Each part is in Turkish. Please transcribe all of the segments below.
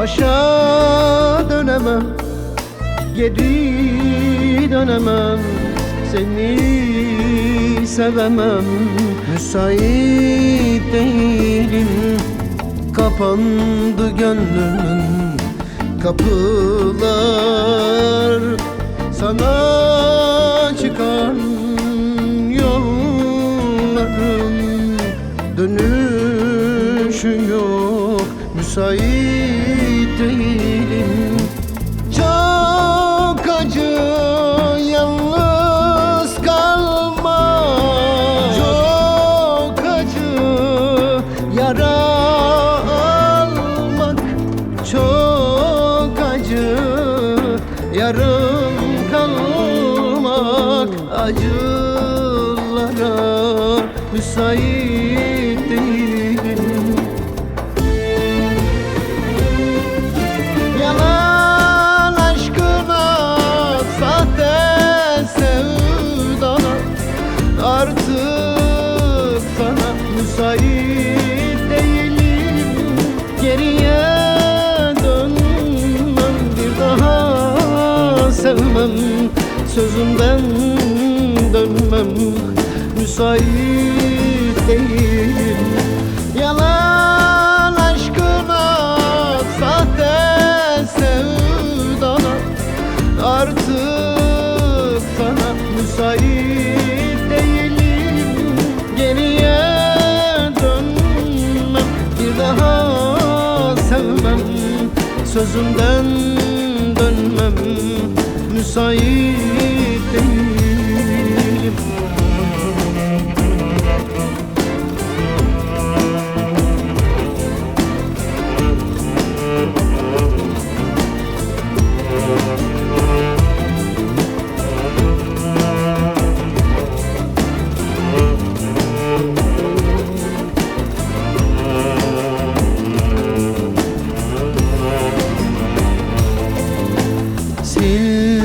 Başa dönemem, geri dönemem, seni sevemem. Müsait değilim, kapandı gönlümün kapılar. Sana çıkan yollarım, dönüşün yok. Müsait değilim. Çok acı yalnız kalmak, çok acı yara almak, çok acı yarım kalmak. Acılara müsait değilim. Yalan aşkına, sahte sevdana, artık sana müsait değilim. Geriye dönmem, bir daha sevmem, sözümden dönmem. Müsait değilim. Yalan aşkına, sahte sevdana, artık sana müsait değilim. Geriye dönmem, bir daha sevmem, sözümden dönmem. Müsait değilim.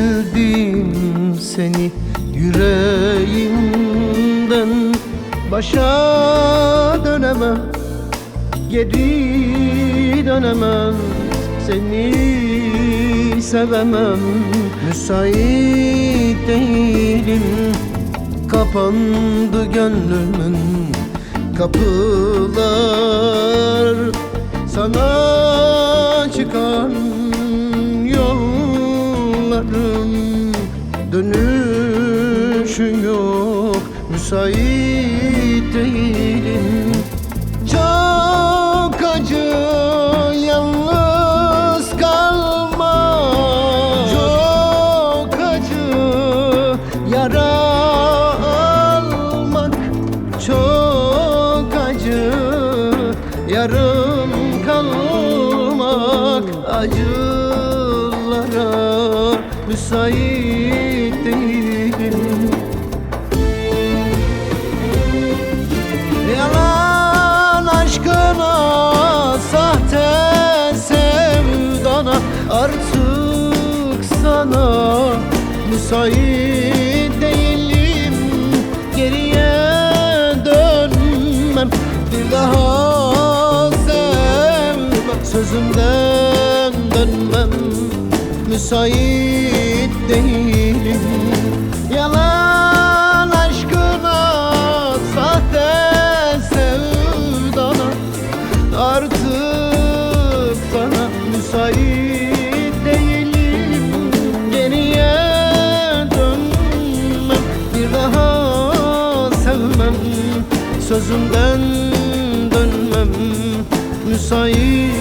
Sildim seni yüreğimden, başa dönemem, geri dönemem, seni sevemem. Müsait değilim, kapandı gönlümün kapılar. Sana çıkan yollarım, dönüşün yok. Müsait değilim. Çok acı yalnız kalmak, çok acı yara almak, çok acı yarım kalmak. Acılara müsait değilim. Yalan aşkına, sahte sevdana, artık sana müsait değilim. Geriye dönmem, bir daha sevmem, sözümden dönmem. Müsait değilim. Yalan aşkına, sahte sevdana, artık sana müsait değilim. Geriye dönmem, bir daha sevmem, sözümden dönmem. Müsait